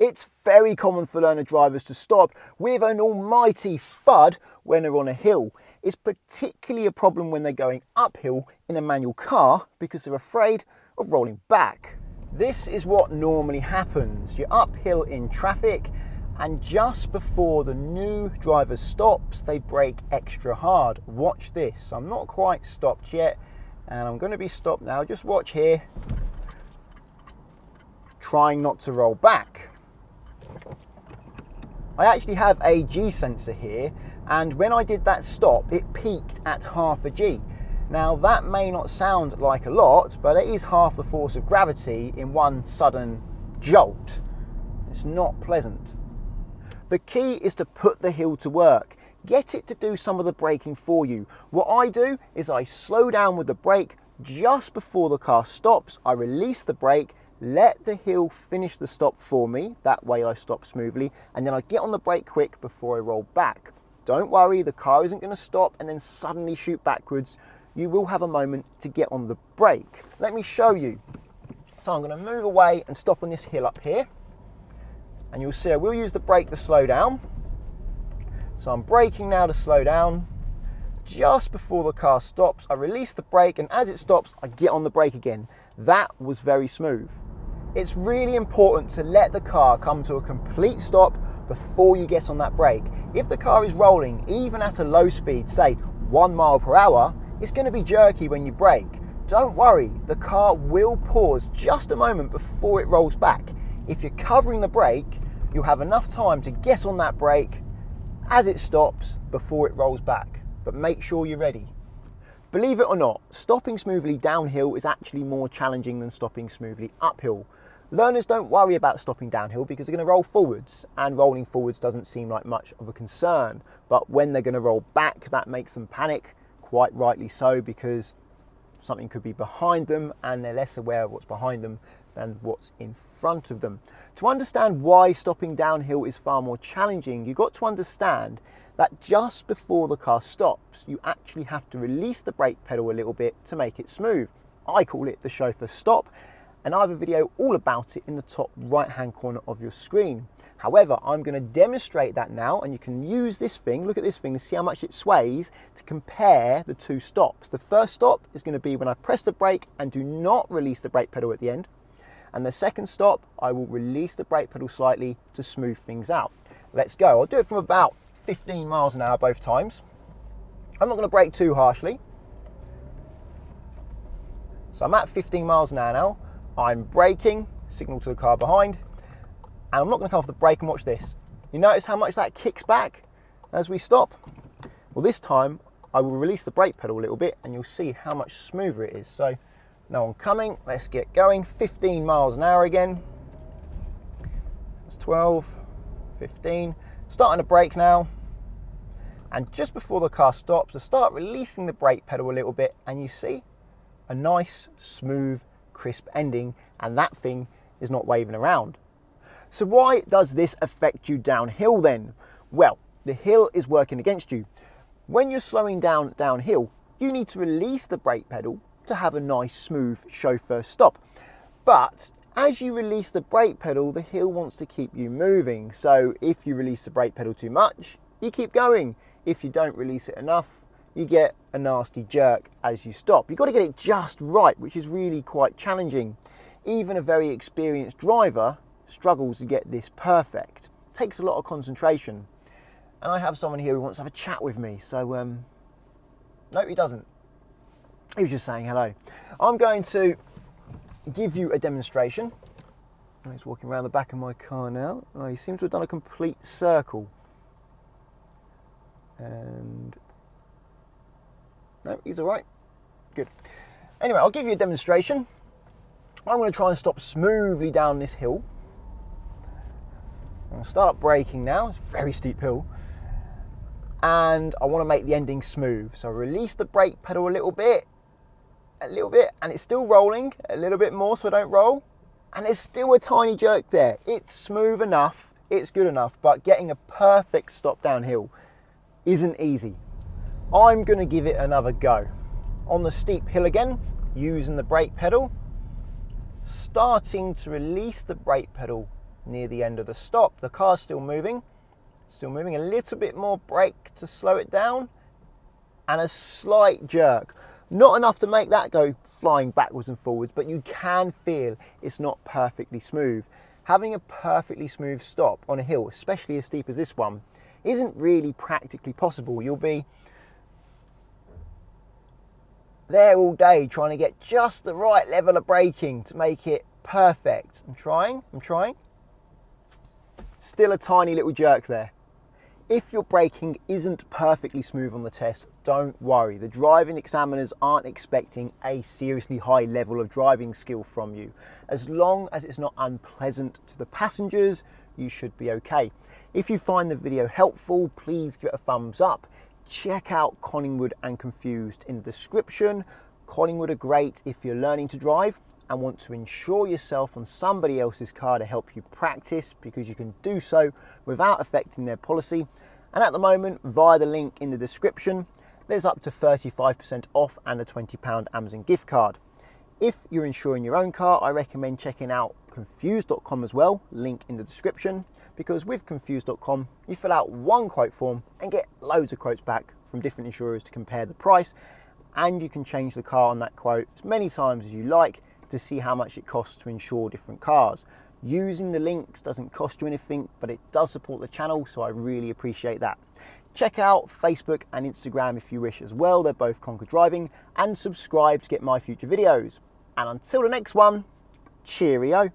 It's very common for learner drivers to stop with an almighty thud when they're on a hill. It's particularly a problem when they're going uphill in a manual car because they're afraid of rolling back. This is what normally happens. You're uphill in traffic and just before the new driver stops, they brake extra hard. Watch this. I'm not quite stopped yet and I'm going to be stopped now. Just watch here. Trying not to roll back. I actually have a G sensor here, and when I did that stop, it peaked at half a G. Now that may not sound like a lot, but it is half the force of gravity in one sudden jolt. It's not pleasant. The key is to put the hill to work. Get it to do some of the braking for you. What I do is I slow down with the brake just before the car stops. I release the brake, let the hill finish the stop for me, that way I stop smoothly, and then I get on the brake quick before I roll back. Don't worry, the car isn't going to stop and then suddenly shoot backwards. You will have a moment to get on the brake. Let me show you. So I'm going to move away and stop on this hill up here, and you'll see I will use the brake to slow down. So I'm braking now to slow down. Just before the car stops, I release the brake, and as it stops, I get on the brake again. That was very smooth. It's really important to let the car come to a complete stop before you get on that brake. If the car is rolling, even at a low speed, say 1 mile per hour, it's going to be jerky when you brake. Don't worry, the car will pause just a moment before it rolls back. If you're covering the brake, you'll have enough time to get on that brake as it stops before it rolls back. But make sure you're ready. Believe it or not, stopping smoothly downhill is actually more challenging than stopping smoothly uphill. Learners don't worry about stopping downhill because they're going to roll forwards, and rolling forwards doesn't seem like much of a concern. But when they're going to roll back, that makes them panic, quite rightly so, because something could be behind them and they're less aware of what's behind them than what's in front of them. To understand why stopping downhill is far more challenging, you've got to understand that just before the car stops, you actually have to release the brake pedal a little bit to make it smooth. I call it the chauffeur stop, and I have a video all about it in the top right hand corner of your screen. However, I'm going to demonstrate that now, and you can use this thing, look at this thing, to see how much it sways, to compare the two stops. The first stop is going to be when I press the brake and do not release the brake pedal at the end. And the second stop, I will release the brake pedal slightly to smooth things out. Let's go. I'll do it from about 15 miles an hour both times. I'm not going to brake too harshly. So I'm at 15 miles an hour now. I'm braking, signal to the car behind, and I'm not going to come off the brake, and watch this. You notice how much that kicks back as we stop? Well, this time I will release the brake pedal a little bit and you'll see how much smoother it is. So now I'm coming, let's get going. 15 miles an hour again. That's 12, 15. Starting to brake now. And just before the car stops, I start releasing the brake pedal a little bit, and you see a nice, smooth, crisp ending, and that thing is not waving around. So why does this affect you downhill then? Well, the hill is working against you. When you're slowing down downhill, you need to release the brake pedal to have a nice, smooth chauffeur stop. But as you release the brake pedal, the hill wants to keep you moving. So if you release the brake pedal too much, you keep going. If you don't release it enough, you get a nasty jerk as you stop. You've got to get it just right, which is really quite challenging. Even a very experienced driver struggles to get this perfect. It takes a lot of concentration. And I have someone here who wants to have a chat with me, so no, he doesn't. He was just saying hello. I'm going to give you a demonstration. He's walking around the back of my car now. Oh, he seems to have done a complete circle. And no, he's all right. Good. Anyway, I'll give you a demonstration. I'm going to try and stop smoothly down this hill. I'm going to start braking now. It's a very steep hill. And I want to make the ending smooth. So I release the brake pedal a little bit, and it's still rolling a little bit more so I don't roll. And there's still a tiny jerk there. It's smooth enough, it's good enough, but getting a perfect stop downhill isn't easy. I'm going to give it another go. On the steep hill again, using the brake pedal, starting to release the brake pedal near the end of the stop. The car's still moving, a little bit more brake to slow it down, and a slight jerk. Not enough to make that go flying backwards and forwards, but you can feel it's not perfectly smooth. Having a perfectly smooth stop on a hill, especially as steep as this one, isn't really practically possible. You'll be there all day trying to get just the right level of braking to make it perfect. I'm trying. Still a tiny little jerk there. If your braking isn't perfectly smooth on the test, don't worry. The driving examiners aren't expecting a seriously high level of driving skill from you. As long as it's not unpleasant to the passengers, you should be okay. If you find the video helpful, please give it a thumbs up. Check out Collingwood and Confused in the description. Collingwood are great if you're learning to drive and want to insure yourself on somebody else's car to help you practice, because you can do so without affecting their policy. And at the moment, via the link in the description, there's up to 35% off and a £20 Amazon gift card. If you're insuring your own car, I recommend checking out confused.com as well, link in the description, because with confused.com, you fill out one quote form and get loads of quotes back from different insurers to compare the price, and you can change the car on that quote as many times as you like to see how much it costs to insure different cars. Using the links doesn't cost you anything, but it does support the channel, so I really appreciate that. Check out Facebook and Instagram if you wish as well, they're both Conquer Driving, and subscribe to get my future videos. And until the next one, cheerio.